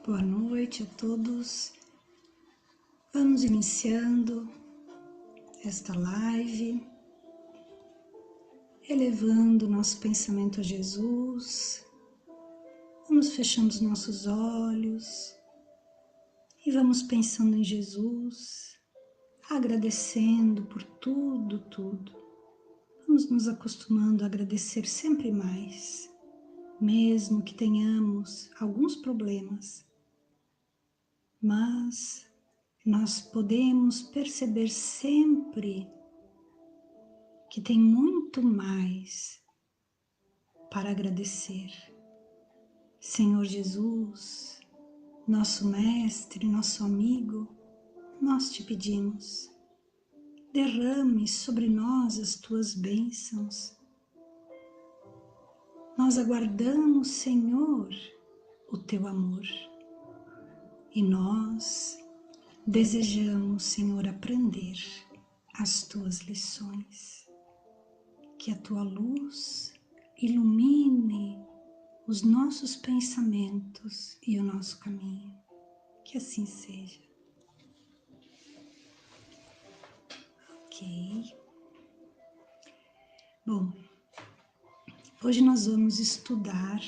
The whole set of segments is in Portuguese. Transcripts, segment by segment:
Boa noite a todos. Vamos iniciando esta live, elevando nosso pensamento a Jesus. Vamos fechando os nossos olhos e vamos pensando em Jesus, agradecendo por tudo. Vamos nos acostumando a agradecer sempre mais, mesmo que tenhamos alguns problemas. Mas nós podemos perceber sempre que tem muito mais para agradecer. Senhor Jesus, nosso Mestre, nosso amigo, nós te pedimos, derrame sobre nós as tuas bênçãos. Nós aguardamos, Senhor, o teu amor. E nós desejamos, Senhor, aprender as tuas lições. Que a tua luz ilumine os nossos pensamentos e o nosso caminho. Que assim seja. Ok. Bom, hoje nós vamos estudar,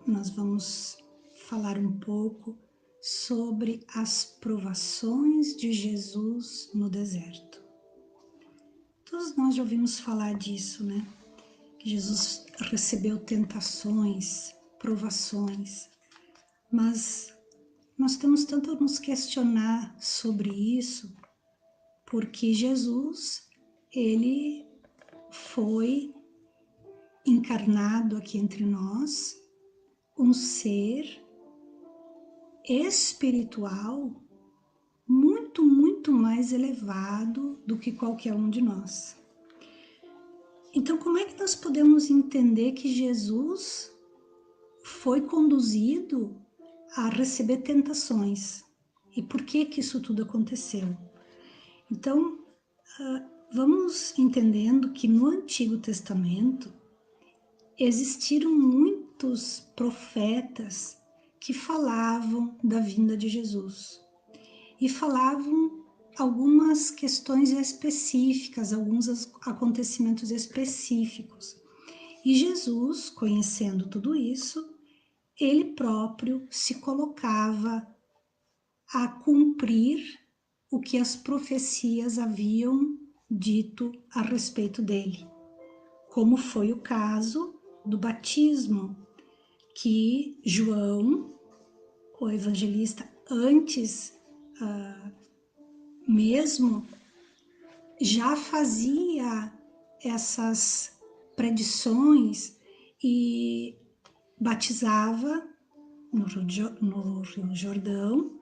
nós vamos falar um pouco sobre as provações de Jesus no deserto. Todos nós já ouvimos falar disso, né? Que Jesus recebeu tentações, provações, mas nós temos tanto a nos questionar sobre isso, porque Jesus, ele foi encarnado aqui entre nós, um ser espiritual muito mais elevado do que qualquer um de nós. Então, como é que nós podemos entender que Jesus foi conduzido a receber tentações? E por que isso tudo aconteceu? Então, vamos entendendo que no Antigo Testamento existiram muitos profetas que falavam da vinda de Jesus e falavam algumas questões específicas, alguns acontecimentos específicos. E Jesus, conhecendo tudo isso, ele próprio se colocava a cumprir o que as profecias haviam dito a respeito dele, como foi o caso do batismo, que João, o evangelista, antes mesmo já fazia essas predições e batizava no Rio Jordão.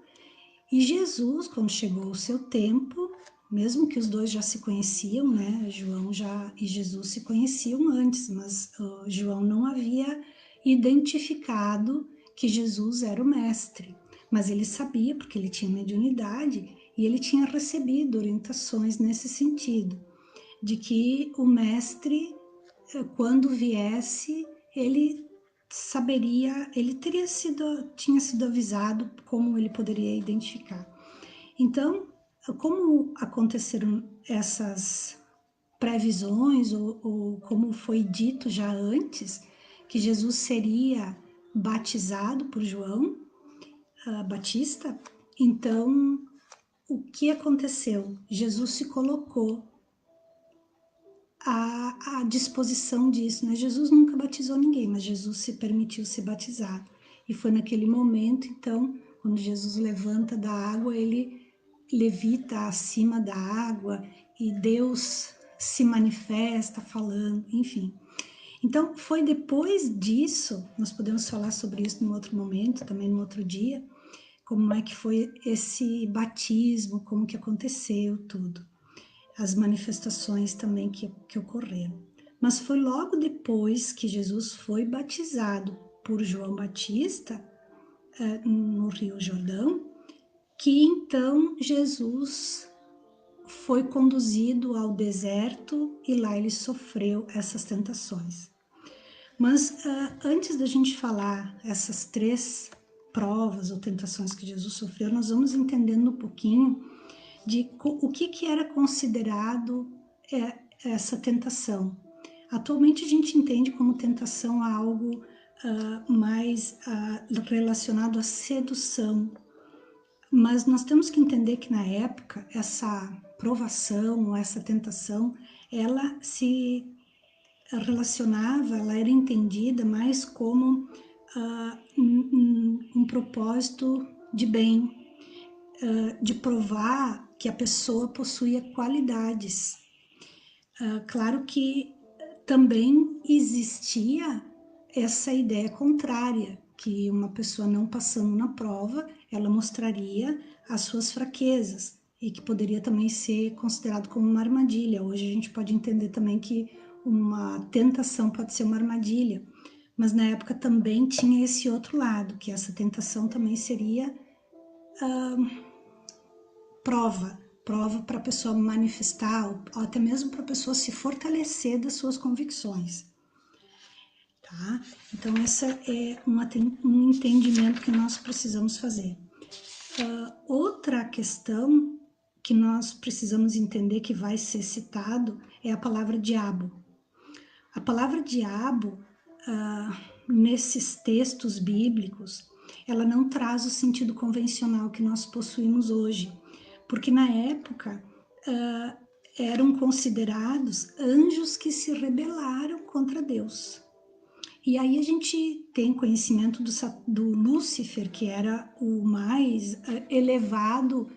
E Jesus, quando chegou o seu tempo, mesmo que os dois já se conheciam, né? João e Jesus se conheciam antes, mas João não havia identificado que Jesus era o mestre. Mas ele sabia, porque ele tinha mediunidade, e ele tinha recebido orientações nesse sentido, de que o mestre, quando viesse, ele saberia, ele tinha sido avisado como ele poderia identificar. Então, como aconteceram essas previsões, ou como foi dito já antes, que Jesus seria batizado por João Batista, então o que aconteceu? Jesus se colocou à disposição disso, né? Jesus nunca batizou ninguém, mas Jesus se permitiu ser batizado. E foi naquele momento, então, quando Jesus levanta da água, ele levita acima da água e Deus se manifesta falando, enfim. Então, foi depois disso, nós podemos falar sobre isso num outro momento, também num outro dia, como é que foi esse batismo, como que aconteceu tudo, as manifestações também que ocorreram. Mas foi logo depois que Jesus foi batizado por João Batista no Rio Jordão, que então Jesus foi conduzido ao deserto e lá ele sofreu essas tentações. Mas antes da gente falar essas três provas ou tentações que Jesus sofreu, nós vamos entendendo um pouquinho de o que era considerado essa tentação. Atualmente a gente entende como tentação algo mais relacionado à sedução, mas nós temos que entender que na época essa provação, essa tentação, ela se relacionava, ela era entendida mais como um propósito de bem, de provar que a pessoa possuía qualidades. Claro que também existia essa ideia contrária, que uma pessoa não passando na prova, ela mostraria as suas fraquezas e que poderia também ser considerado como uma armadilha. Hoje a gente pode entender também que uma tentação pode ser uma armadilha, mas na época também tinha esse outro lado, que essa tentação também seria prova para a pessoa manifestar, ou até mesmo para a pessoa se fortalecer das suas convicções. Tá? Então, esse é um entendimento que nós precisamos fazer. Outra questão que nós precisamos entender que vai ser citado é a palavra diabo. A palavra diabo, nesses textos bíblicos, ela não traz o sentido convencional que nós possuímos hoje, porque na época eram considerados anjos que se rebelaram contra Deus. E aí a gente tem conhecimento do Lúcifer, que era o mais elevado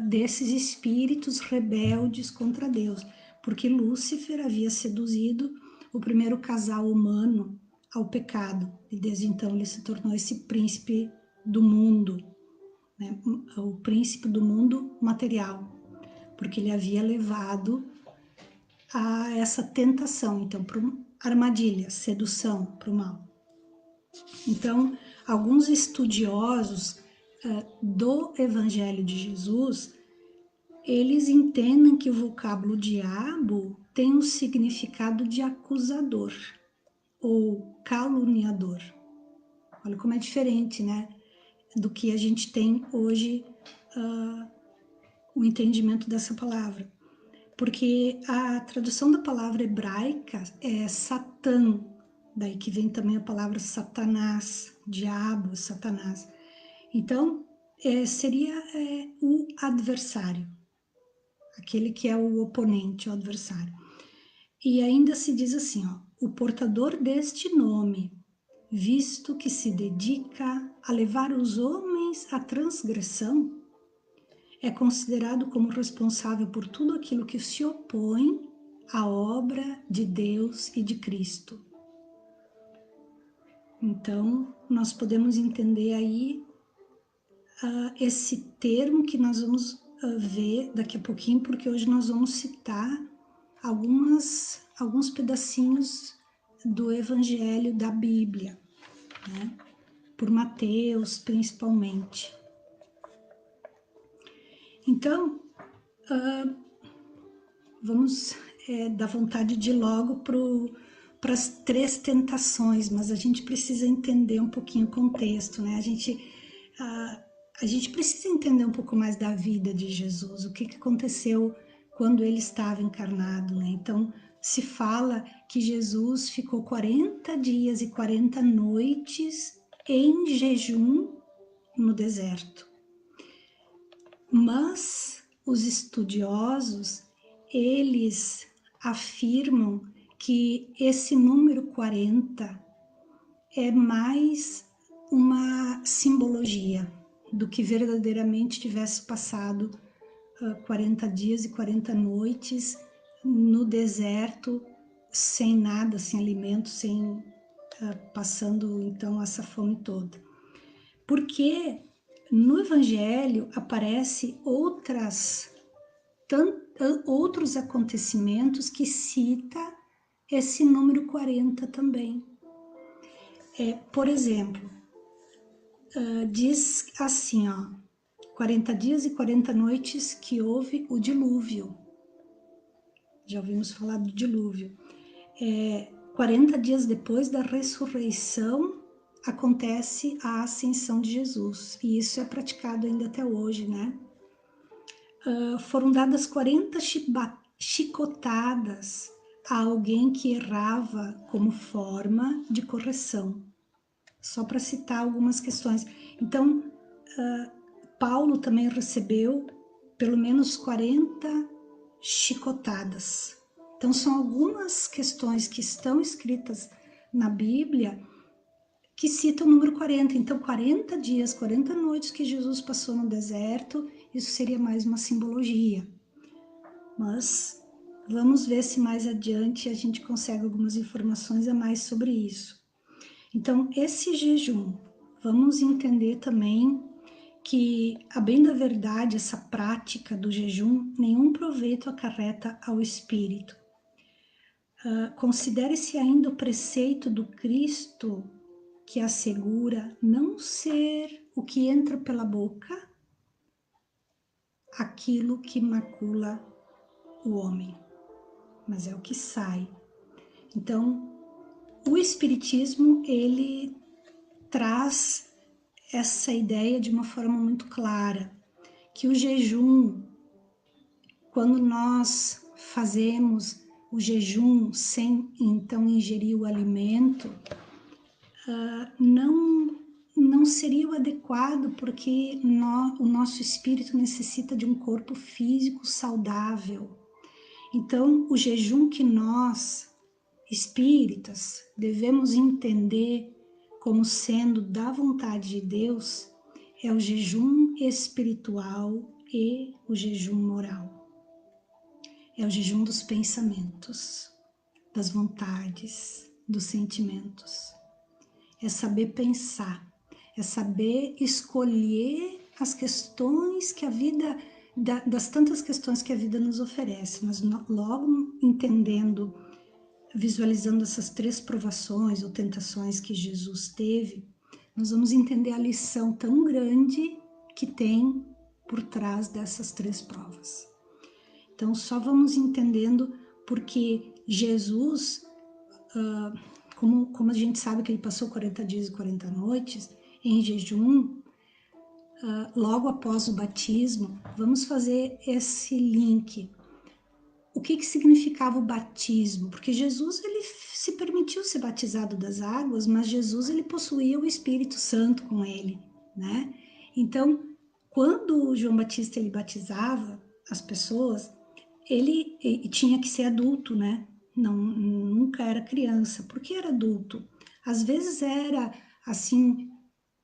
desses espíritos rebeldes contra Deus, porque Lúcifer havia seduzido o primeiro casal humano ao pecado, e desde então ele se tornou esse príncipe do mundo, né? O príncipe do mundo material, porque ele havia levado a essa tentação, então, para armadilha, sedução para o mal. Então, alguns estudiosos do Evangelho de Jesus, eles entendem que o vocábulo diabo tem um significado de acusador ou caluniador. Olha como é diferente, né, do que a gente tem hoje, o entendimento dessa palavra. Porque a tradução da palavra hebraica é Satã, daí que vem também a palavra Satanás, diabo, Satanás. Então, seria o adversário, aquele que é o oponente, o adversário. E ainda se diz assim, ó, o portador deste nome, visto que se dedica a levar os homens à transgressão, é considerado como responsável por tudo aquilo que se opõe à obra de Deus e de Cristo. Então, nós podemos entender aí esse termo que nós vamos ver daqui a pouquinho, porque hoje nós vamos citar alguns pedacinhos do Evangelho da Bíblia, né? Por Mateus, principalmente. Então, vamos dar vontade de ir logo para as 3 tentações, mas a gente precisa entender um pouquinho o contexto, né? A gente precisa entender um pouco mais da vida de Jesus, o que aconteceu quando ele estava encarnado, né? Então, se fala que Jesus ficou 40 dias e 40 noites em jejum no deserto. Mas os estudiosos, eles afirmam que esse número 40 é mais uma simbologia do que verdadeiramente tivesse passado 40 dias e 40 noites no deserto, sem nada, sem alimento, passando então essa fome toda. Porque no Evangelho aparece outros acontecimentos que cita esse número 40 também. Por exemplo, diz assim, ó, 40 dias e 40 noites que houve o dilúvio. Já ouvimos falar do dilúvio. 40 dias depois da ressurreição acontece a ascensão de Jesus, e isso é praticado ainda até hoje, né? Foram dadas 40 chicotadas a alguém que errava como forma de correção, só para citar algumas questões. Então, Paulo também recebeu pelo menos 40 chicotadas. Então, são algumas questões que estão escritas na Bíblia que citam o número 40. Então, 40 dias, 40 noites que Jesus passou no deserto, isso seria mais uma simbologia. Mas vamos ver se mais adiante a gente consegue algumas informações a mais sobre isso. Então, esse jejum, vamos entender também que, a bem da verdade, essa prática do jejum, nenhum proveito acarreta ao espírito. Considere-se ainda o preceito do Cristo que assegura não ser o que entra pela boca, aquilo que macula o homem, mas é o que sai. Então, o Espiritismo, ele traz essa ideia de uma forma muito clara, que o jejum, quando nós fazemos o jejum sem então ingerir o alimento, não seria o adequado, porque o nosso espírito necessita de um corpo físico saudável. Então, o jejum que nós, espíritas, devemos entender como sendo da vontade de Deus é o jejum espiritual e o jejum moral. É o jejum dos pensamentos, das vontades, dos sentimentos. É saber pensar, é saber escolher as questões que a vida, das tantas questões que a vida nos oferece, mas logo entendendo, visualizando essas 3 provações ou tentações que Jesus teve, nós vamos entender a lição tão grande que tem por trás dessas 3 provas. Então, só vamos entendendo porque Jesus, como a gente sabe que ele passou 40 dias e 40 noites em jejum, logo após o batismo, vamos fazer esse link. O que significava o batismo? Porque Jesus, ele se permitiu ser batizado das águas, mas Jesus, ele possuía o Espírito Santo com ele, né? Então, quando João Batista, ele batizava as pessoas, ele tinha que ser adulto, né? Nunca era criança. Por que era adulto? Às vezes era, assim,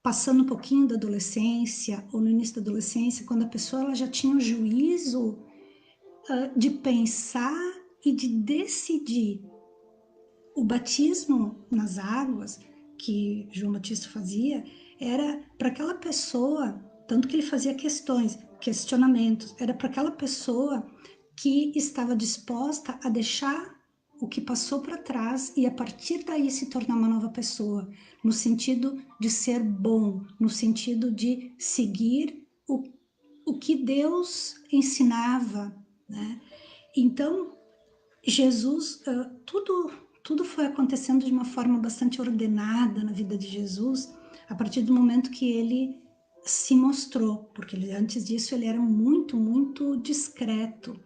passando um pouquinho da adolescência, ou no início da adolescência, quando a pessoa ela já tinha o juízo de pensar e de decidir. O batismo nas águas que João Batista fazia era para aquela pessoa, tanto que ele fazia questionamentos, era para aquela pessoa que estava disposta a deixar o que passou para trás e a partir daí se tornar uma nova pessoa, no sentido de ser bom, no sentido de seguir o que Deus ensinava, né? Então, Jesus, tudo foi acontecendo de uma forma bastante ordenada na vida de Jesus, a partir do momento que ele se mostrou, porque antes disso ele era muito, muito discreto,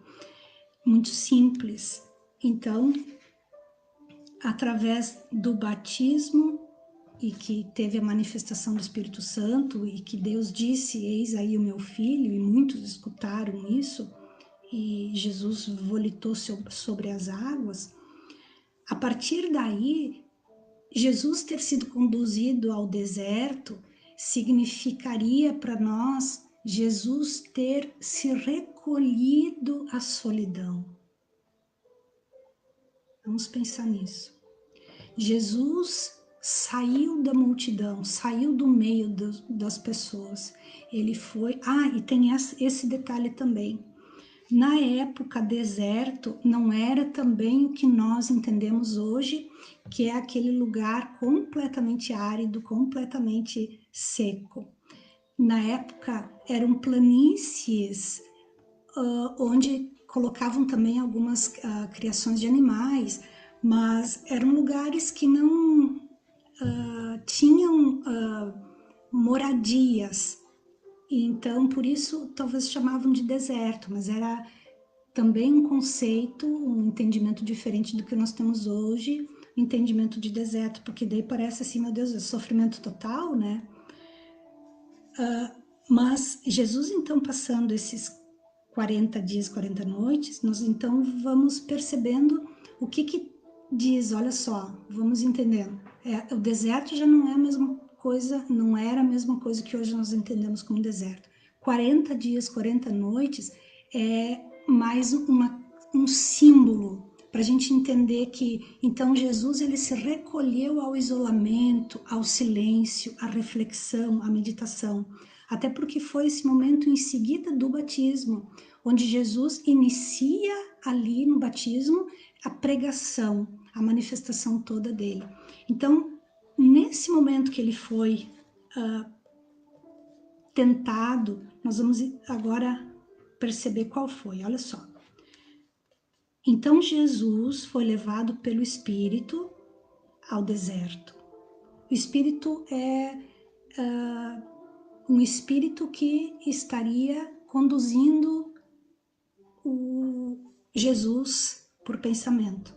muito simples. Então, através do batismo e que teve a manifestação do Espírito Santo e que Deus disse, eis aí o meu filho, e muitos escutaram isso, e Jesus volitou sobre as águas, a partir daí, Jesus ter sido conduzido ao deserto significaria para nós Jesus ter se recolhido à solidão. Vamos pensar nisso. Jesus saiu da multidão, saiu do meio das pessoas. Ele foi... e tem esse detalhe também. Na época, deserto não era também o que nós entendemos hoje, que é aquele lugar completamente árido, completamente seco. Na época, eram planícies onde colocavam também algumas criações de animais, mas eram lugares que não tinham moradias, e então por isso talvez chamavam de deserto, mas era também um conceito, um entendimento diferente do que nós temos hoje, entendimento de deserto, porque daí parece assim, meu Deus, é sofrimento total, né? Mas Jesus, então, passando esses 40 dias, 40 noites, nós então vamos percebendo o que diz, olha só, vamos entendendo. O deserto já não é a mesma coisa, não era a mesma coisa que hoje nós entendemos como deserto. 40 dias, 40 noites é mais um símbolo para a gente entender que então Jesus ele se recolheu ao isolamento, ao silêncio, à reflexão, à meditação. Até porque foi esse momento em seguida do batismo, onde Jesus inicia ali no batismo a pregação, a manifestação toda dele. Então, nesse momento que ele foi tentado, nós vamos agora perceber qual foi. Olha só. Então Jesus foi levado pelo Espírito ao deserto. O Espírito é um Espírito que estaria conduzindo o Jesus por pensamento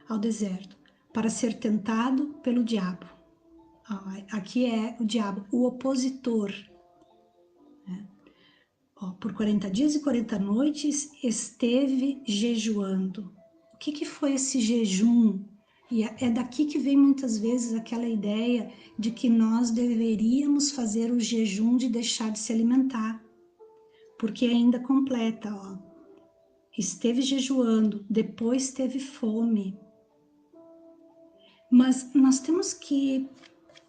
ao deserto para ser tentado pelo diabo. Aqui é o diabo, o opositor. Por 40 dias e 40 noites esteve jejuando. O que foi esse jejum? E é daqui que vem muitas vezes aquela ideia de que nós deveríamos fazer o jejum de deixar de se alimentar. Porque ainda completa, esteve jejuando, depois teve fome. Mas nós temos que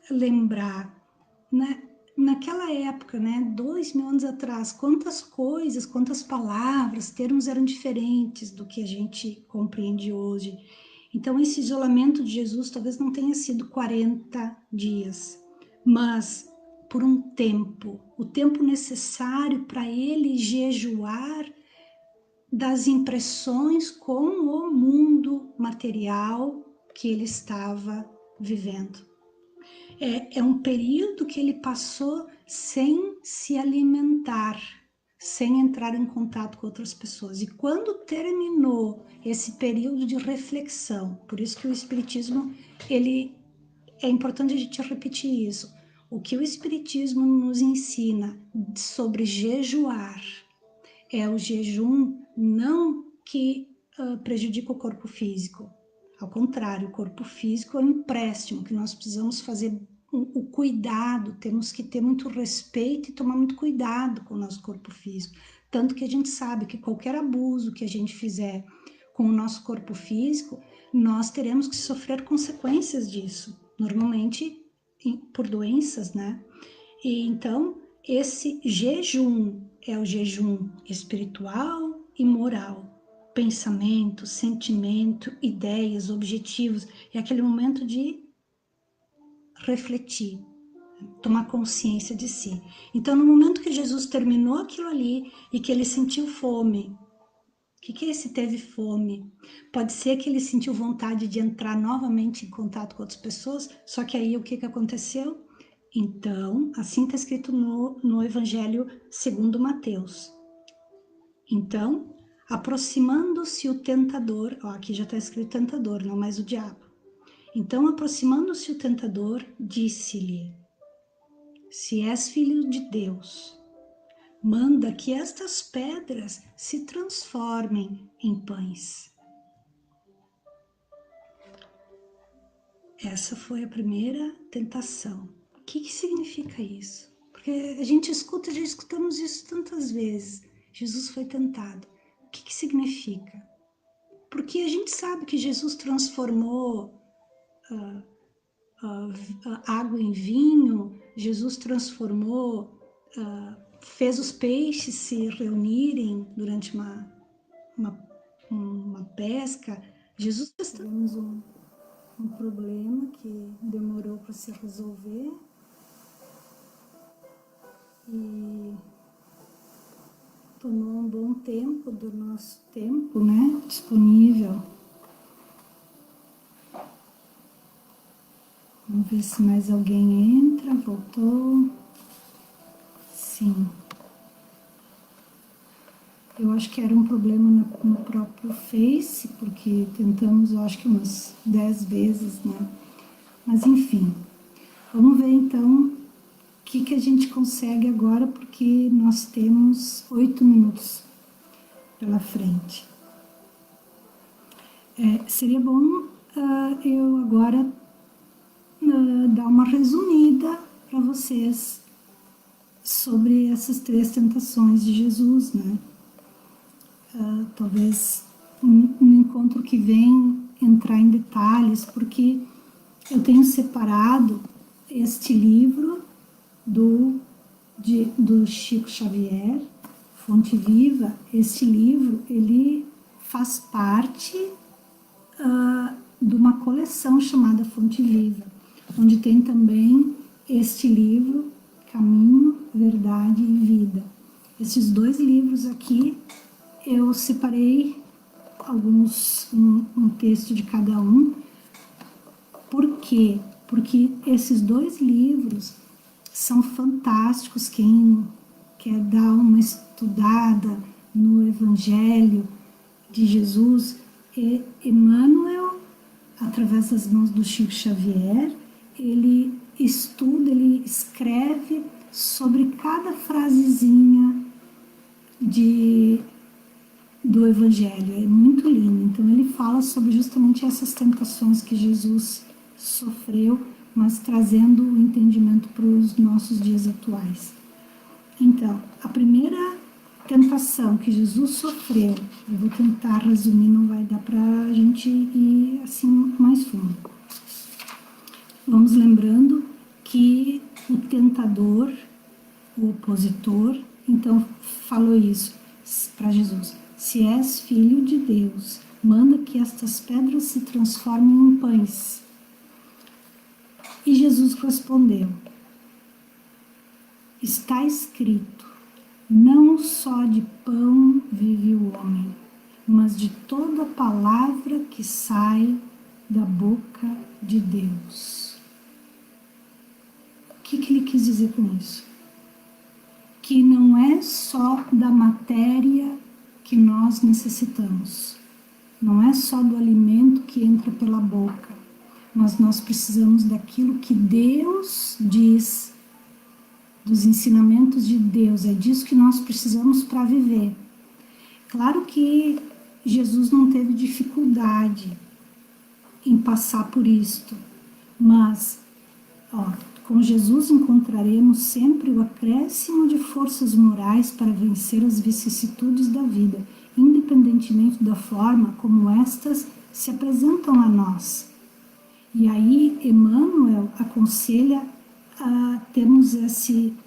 lembrar, né? Naquela época, né, 2000 anos atrás, quantas coisas, quantas palavras, termos eram diferentes do que a gente compreende hoje. Então, esse isolamento de Jesus talvez não tenha sido 40 dias, mas por um tempo, o tempo necessário para ele jejuar das impressões com o mundo material que ele estava vivendo. É um período que ele passou sem se alimentar, sem entrar em contato com outras pessoas. E quando terminou esse período de reflexão, por isso que o Espiritismo, é importante a gente repetir isso. O que o Espiritismo nos ensina sobre jejuar é o jejum não que prejudica o corpo físico. Ao contrário, o corpo físico é um empréstimo que nós precisamos fazer o cuidado, temos que ter muito respeito e tomar muito cuidado com o nosso corpo físico. Tanto que a gente sabe que qualquer abuso que a gente fizer com o nosso corpo físico, nós teremos que sofrer consequências disso, normalmente por doenças, né? E então, esse jejum é o jejum espiritual e moral. Pensamento, sentimento, ideias, objetivos. É aquele momento de refletir, tomar consciência de si. Então, no momento que Jesus terminou aquilo ali e que ele sentiu fome, o que é esse teve fome? Pode ser que ele sentiu vontade de entrar novamente em contato com outras pessoas, só que aí o que aconteceu? Então, assim está escrito no Evangelho segundo Mateus. Então, aproximando-se o tentador, aqui já está escrito tentador, não mais o diabo. Então, aproximando-se o tentador, disse-lhe: se és filho de Deus, manda que estas pedras se transformem em pães. Essa foi a primeira tentação. O que significa isso? Porque a gente escuta, já escutamos isso tantas vezes. Jesus foi tentado. O que significa? Porque a gente sabe que Jesus transformou água em vinho, Jesus transformou, fez os peixes se reunirem durante uma pesca. Jesus tivemos um problema que demorou para se resolver e tomou um bom tempo do nosso tempo, né, disponível. Vamos ver se mais alguém entra. Voltou. Sim. Eu acho que era um problema no próprio Face, porque tentamos, eu acho que umas 10 vezes, né? Mas enfim, vamos ver então o que a gente consegue agora, porque nós temos 8 minutos pela frente. Seria bom eu agora dar uma resumida para vocês sobre essas 3 tentações de Jesus, né? Talvez um encontro que vem entrar em detalhes, porque eu tenho separado este livro do Chico Xavier, Fonte Viva. Este livro, ele faz parte de uma coleção chamada Fonte Viva, onde tem também este livro, Caminho, Verdade e Vida. Esses 2 livros aqui, eu separei um texto de cada um. Por quê? Porque esses 2 livros são fantásticos. Quem quer dar uma estudada no Evangelho de Jesus, Emmanuel, através das mãos do Chico Xavier, ele estuda, ele escreve sobre cada frasezinha do Evangelho. É muito lindo. Então ele fala sobre justamente essas tentações que Jesus sofreu, mas trazendo o entendimento para os nossos dias atuais. Então, a primeira tentação que Jesus sofreu, eu vou tentar resumir, não vai dar para a gente ir assim mais fundo. Vamos lembrando que o tentador, o opositor, então falou isso para Jesus: se és filho de Deus, manda que estas pedras se transformem em pães. E Jesus respondeu: está escrito, não só de pão vive o homem, mas de toda palavra que sai da boca de Deus. O que ele quis dizer com isso? Que não é só da matéria que nós necessitamos, não é só do alimento que entra pela boca, mas nós precisamos daquilo que Deus diz, dos ensinamentos de Deus. É disso que nós precisamos para viver. Claro que Jesus não teve dificuldade em passar por isto, mas com Jesus encontraremos sempre o acréscimo de forças morais para vencer as vicissitudes da vida, independentemente da forma como estas se apresentam a nós. E aí Emmanuel aconselha a termos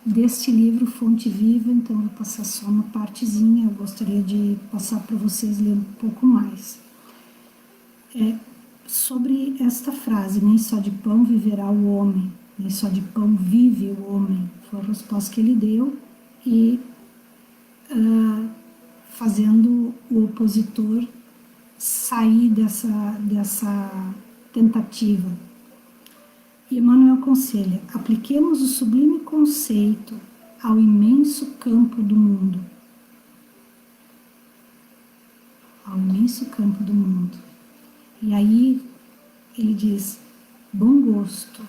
deste livro Fonte Viva. Então eu vou passar só uma partezinha, eu gostaria de passar para vocês ler um pouco mais. Sobre esta frase, nem só de pão viverá o homem, nem só de pão vive o homem, foi a resposta que ele deu, e fazendo o opositor sair dessa tentativa. E Emmanuel aconselha: apliquemos o sublime conceito ao imenso campo do mundo. Ao imenso campo do mundo. E aí ele diz: bom gosto.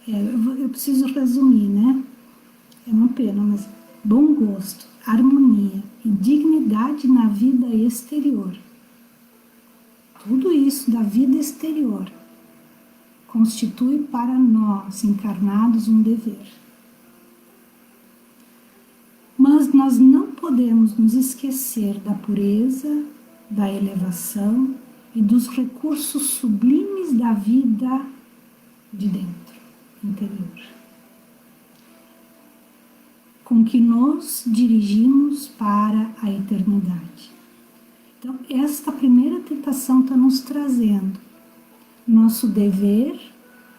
Eu preciso resumir, né? É uma pena, mas bom gosto, harmonia e dignidade na vida exterior. Tudo isso da vida exterior constitui para nós, encarnados, um dever. Mas nós não podemos nos esquecer da pureza, da elevação e dos recursos sublimes da vida de dentro, interior, com que nos dirigimos para a eternidade. Então, esta primeira tentação está nos trazendo nosso dever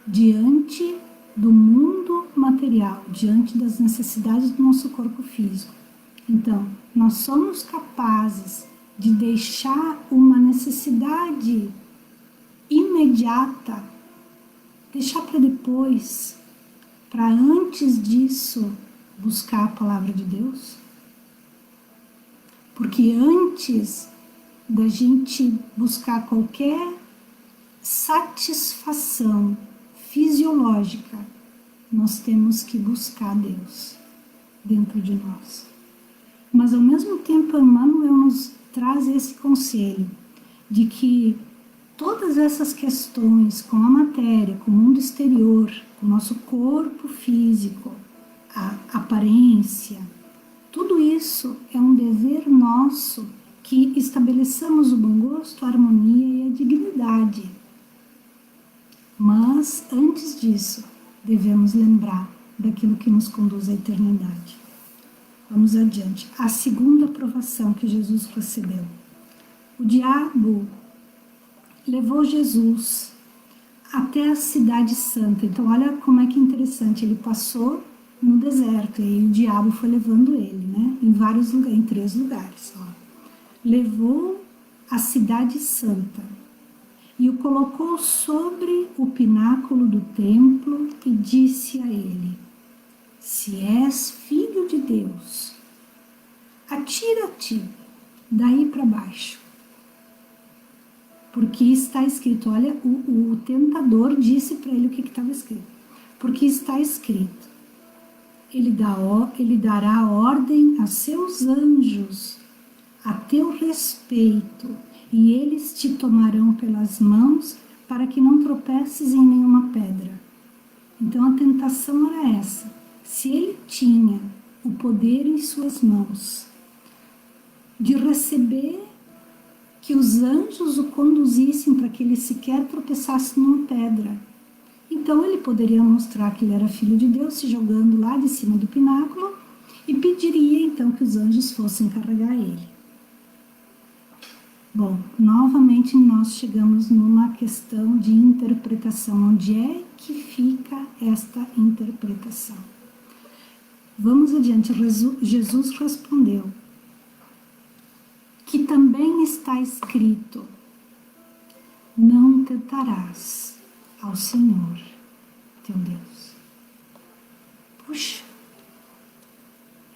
diante do mundo material, diante das necessidades do nosso corpo físico. Então, nós somos capazes de deixar uma necessidade imediata deixar para depois, para antes disso buscar a palavra de Deus? Porque antes da gente buscar qualquer satisfação fisiológica, nós temos que buscar Deus dentro de nós. Mas ao mesmo tempo, Emmanuel nos traz esse conselho de que todas essas questões com a matéria, com o mundo exterior, com o nosso corpo físico, a aparência, tudo isso é um dever nosso que estabeleçamos o bom gosto, a harmonia e a dignidade. Mas, antes disso, devemos lembrar daquilo que nos conduz à eternidade. Vamos adiante. A segunda provação que Jesus recebeu. O diabo levou Jesus até a cidade santa. Então, olha como é que é interessante. Ele passou no deserto e o diabo foi levando ele, né? Em vários lugares, em 3 lugares. Ó. Levou a cidade santa e o colocou sobre o pináculo do templo e disse a ele: se és filho de Deus, atira-te daí para baixo. Porque está escrito, olha, o tentador disse para ele o que estava escrito. Porque está escrito, ele dará ordem a seus anjos a teu respeito, e eles te tomarão pelas mãos para que não tropeces em nenhuma pedra. Então a tentação era essa. Se ele tinha o poder em suas mãos de receber que os anjos o conduzissem para que ele sequer tropeçasse numa pedra, então ele poderia mostrar que ele era filho de Deus, se jogando lá de cima do pináculo, e pediria então que os anjos fossem carregar ele. Bom, novamente nós chegamos numa questão de interpretação. Onde é que fica esta interpretação? Vamos adiante. Jesus respondeu que também está escrito: não tentarás ao Senhor teu Deus. Puxa,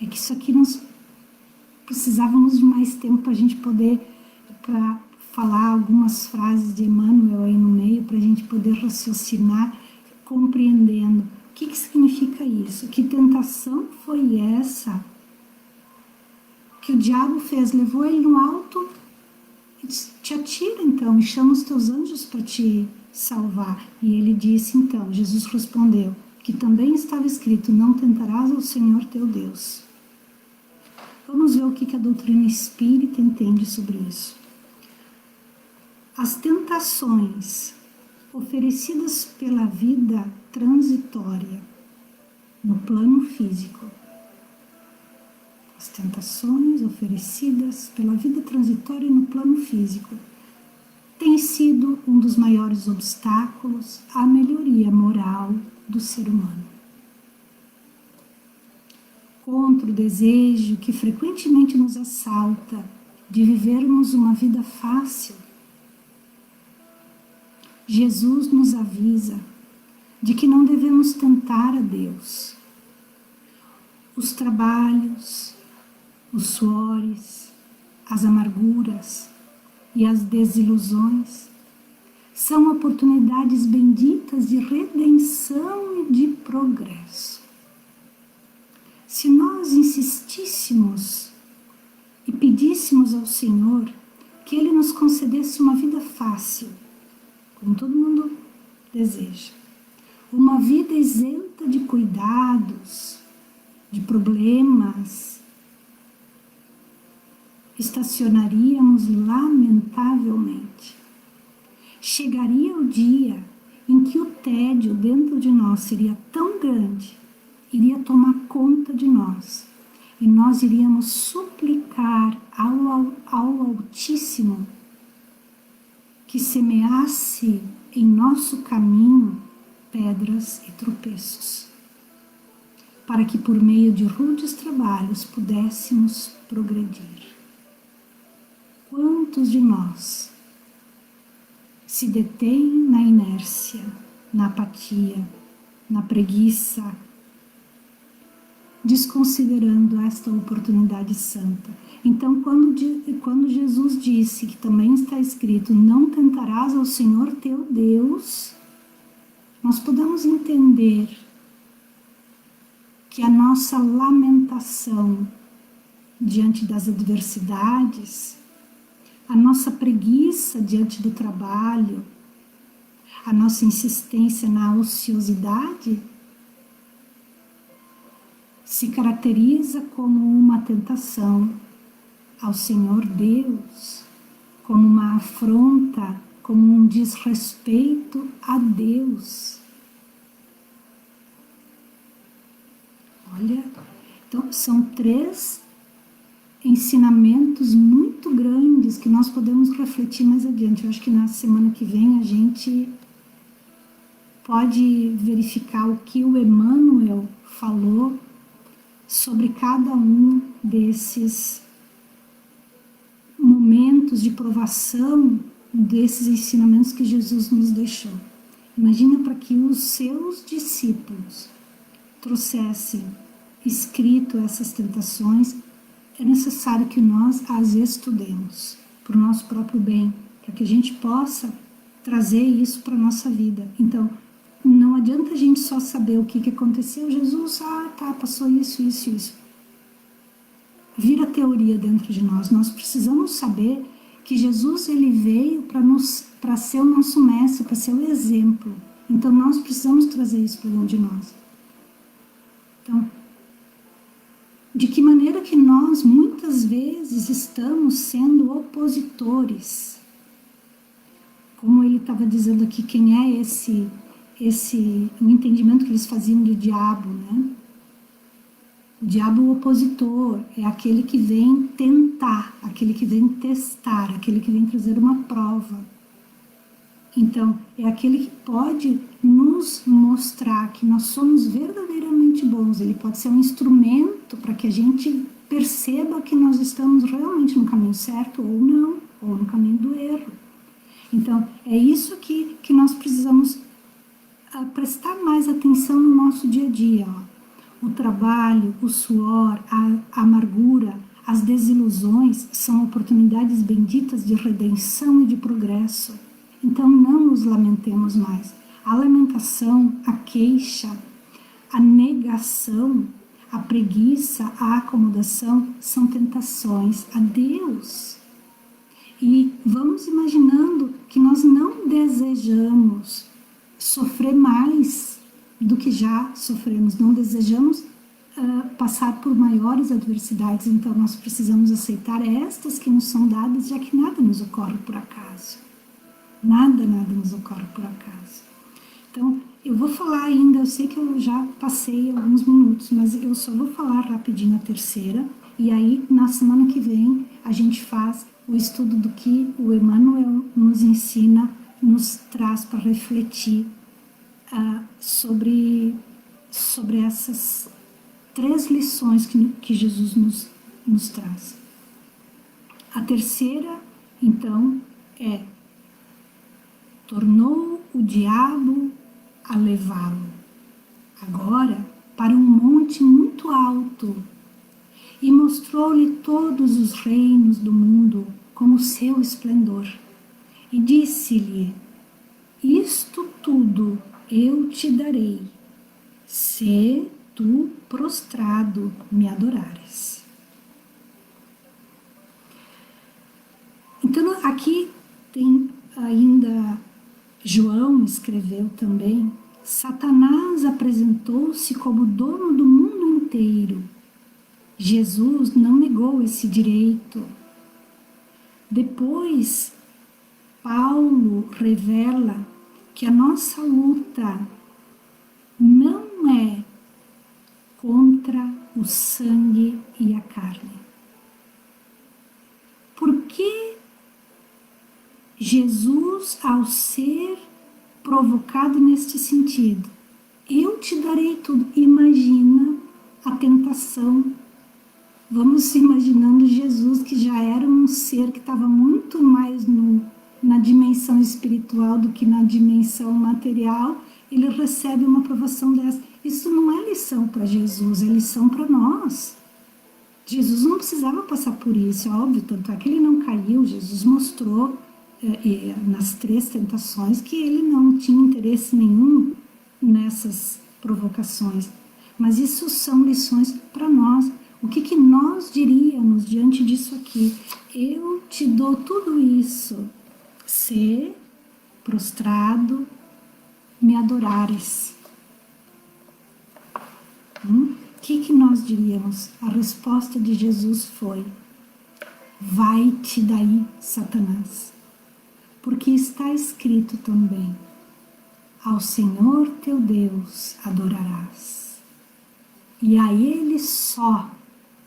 é que isso aqui nós precisávamos de mais tempo para a gente poder, para falar algumas frases de Emmanuel aí no meio, para a gente poder raciocinar, compreendendo o que significa isso, que tentação foi essa que o diabo fez, levou ele no alto e disse: te atira então e chama os teus anjos para te salvar. E ele disse então, Jesus respondeu, que também estava escrito: não tentarás ao Senhor teu Deus. Vamos ver o que a doutrina espírita entende sobre isso. As tentações oferecidas pela vida transitória no plano físico, as tentações oferecidas pela vida transitória no plano físico, tem sido um dos maiores obstáculos à melhoria moral do ser humano. Contra o desejo que frequentemente nos assalta de vivermos uma vida fácil, Jesus nos avisa de que não devemos tentar a Deus. Os trabalhos, os suores, as amarguras e as desilusões são oportunidades benditas de redenção e de progresso. Se nós insistíssemos e pedíssemos ao Senhor que Ele nos concedesse uma vida fácil, como todo mundo deseja, uma vida isenta de cuidados, de problemas, estacionaríamos lamentavelmente. Chegaria o dia em que o tédio dentro de nós seria tão grande, iria tomar conta de nós, e nós iríamos suplicar ao Altíssimo que semeasse em nosso caminho pedras e tropeços, para que por meio de rudes trabalhos pudéssemos progredir. Quantos de nós se detêm na inércia, na apatia, na preguiça, desconsiderando esta oportunidade santa. Então, quando Jesus disse, que também está escrito, não tentarás ao Senhor teu Deus, nós podemos entender que a nossa lamentação diante das adversidades, a nossa preguiça diante do trabalho, a nossa insistência na ociosidade, se caracteriza como uma tentação ao Senhor Deus, como uma afronta, como um desrespeito a Deus. Olha, então são 3 ensinamentos muito grandes que nós podemos refletir mais adiante. Eu acho que na semana que vem a gente pode verificar o que o Emmanuel falou sobre cada um desses momentos de provação, desses ensinamentos que Jesus nos deixou. Imagina para que os seus discípulos trouxessem escrito essas tentações, é necessário que nós as estudemos para o nosso próprio bem, para que a gente possa trazer isso para a nossa vida. Então, não adianta a gente só saber o que aconteceu. Jesus, passou isso. Vira teoria dentro de nós. Nós precisamos saber que Jesus, ele veio para ser o nosso mestre, para ser o exemplo. Então, nós precisamos trazer isso para dentro de nós. Então, de que maneira que nós, muitas vezes, estamos sendo opositores? Como ele estava dizendo aqui, quem é o entendimento que eles faziam do diabo, né? O diabo, o opositor, é aquele que vem tentar, aquele que vem testar, aquele que vem trazer uma prova. Então, é aquele que pode nos mostrar que nós somos verdadeiramente bons. Ele pode ser um instrumento para que a gente perceba que nós estamos realmente no caminho certo ou não, ou no caminho do erro. Então, é isso que nós precisamos prestar mais atenção no nosso dia a dia. Ó. O trabalho, o suor, a amargura, as desilusões são oportunidades benditas de redenção e de progresso. Então não nos lamentemos mais. A lamentação, a queixa, a negação, a preguiça, a acomodação são tentações a Deus. E vamos imaginando que nós não desejamos sofrer mais do que já sofremos, não desejamos passar por maiores adversidades, então nós precisamos aceitar estas que nos são dadas, já que nada nos ocorre por acaso. Nada nos ocorre por acaso. Então, eu vou falar ainda, eu sei que eu já passei alguns minutos, mas eu só vou falar rapidinho a terceira, e aí na semana que vem a gente faz o estudo do que o Emmanuel nos ensina, nos traz para refletir sobre essas 3 lições que Jesus nos traz. A terceira, então, é: tornou o diabo a levá-lo, agora, para um monte muito alto, e mostrou-lhe todos os reinos do mundo como seu esplendor. E disse-lhe: isto tudo eu te darei, se tu prostrado me adorares. Então, aqui tem ainda, João escreveu também, Satanás apresentou-se como dono do mundo inteiro. Jesus não negou esse direito. Depois, Paulo revela que a nossa luta não é contra o sangue e a carne. Porque Jesus, ao ser provocado neste sentido, eu te darei tudo. Imagina a tentação. Vamos imaginando Jesus, que já era um ser que estava muito mais na dimensão espiritual do que na dimensão material, ele recebe uma provação dessa. Isso não é lição para Jesus, é lição para nós. Jesus não precisava passar por isso, é óbvio, tanto é que ele não caiu. Jesus mostrou nas 3 tentações que ele não tinha interesse nenhum nessas provocações. Mas isso são lições para nós. O que nós diríamos diante disso aqui? Eu te dou tudo isso, se prostrado me adorares. O que nós diríamos? A resposta de Jesus foi: vai-te daí, Satanás, porque está escrito também: ao Senhor teu Deus adorarás, e a Ele só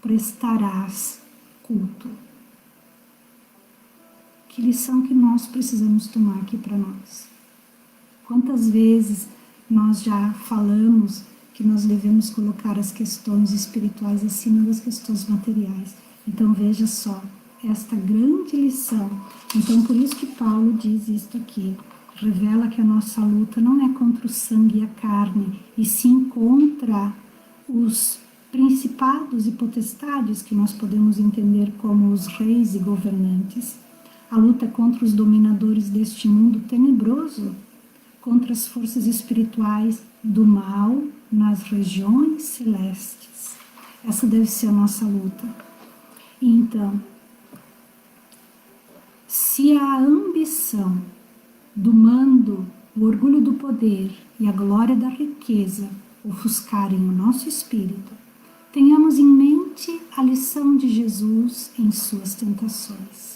prestarás culto. Que lição que nós precisamos tomar aqui para nós? Quantas vezes nós já falamos que nós devemos colocar as questões espirituais acima das questões materiais? Então veja só, esta grande lição. Então por isso que Paulo diz isto aqui, revela que a nossa luta não é contra o sangue e a carne, e sim contra os principados e potestades, que nós podemos entender como os reis e governantes. A luta é contra os dominadores deste mundo tenebroso, contra as forças espirituais do mal nas regiões celestes. Essa deve ser a nossa luta. Então, se a ambição do mando, o orgulho do poder e a glória da riqueza ofuscarem o nosso espírito, tenhamos em mente a lição de Jesus em suas tentações.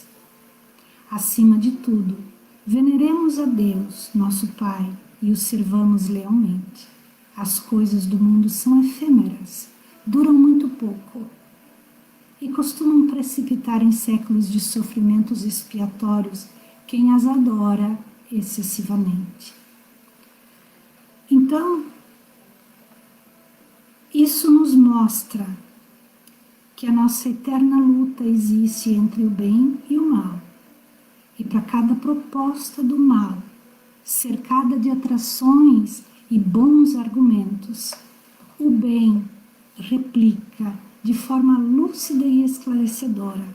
Acima de tudo, veneremos a Deus, nosso Pai, e o servamos lealmente. As coisas do mundo são efêmeras, duram muito pouco e costumam precipitar em séculos de sofrimentos expiatórios quem as adora excessivamente. Então, isso nos mostra que a nossa eterna luta existe entre o bem e o mal. E para cada proposta do mal, cercada de atrações e bons argumentos, o bem replica de forma lúcida e esclarecedora.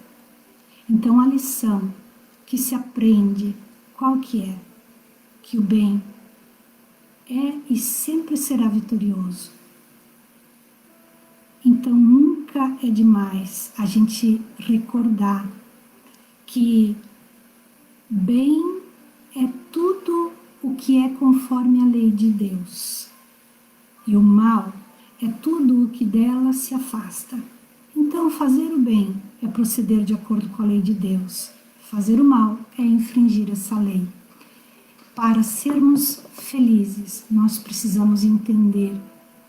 Então a lição que se aprende, qual que é? Que o bem é e sempre será vitorioso. Então nunca é demais a gente recordar que bem é tudo o que é conforme a lei de Deus, e o mal é tudo o que dela se afasta. Então, fazer o bem é proceder de acordo com a lei de Deus. Fazer o mal é infringir essa lei. Para sermos felizes, nós precisamos entender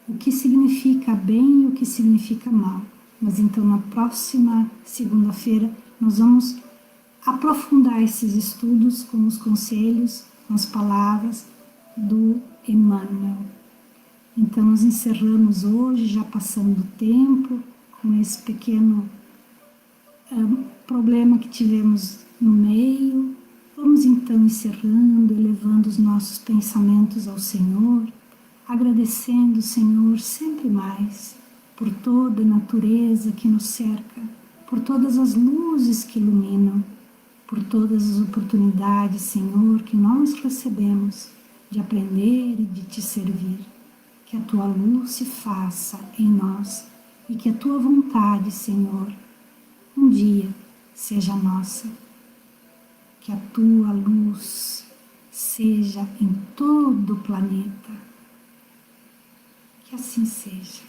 o que significa bem e o que significa mal. Mas então, na próxima segunda-feira, nós vamos aprofundar esses estudos com os conselhos, com as palavras do Emmanuel. Então, nós encerramos hoje, já passando o tempo, com esse pequeno problema que tivemos no meio. Vamos então encerrando, elevando os nossos pensamentos ao Senhor, agradecendo o Senhor sempre mais por toda a natureza que nos cerca, por todas as luzes que iluminam, por todas as oportunidades, Senhor, que nós recebemos de aprender e de te servir. Que a tua luz se faça em nós e que a tua vontade, Senhor, um dia seja nossa. Que a tua luz seja em todo o planeta. Que assim seja.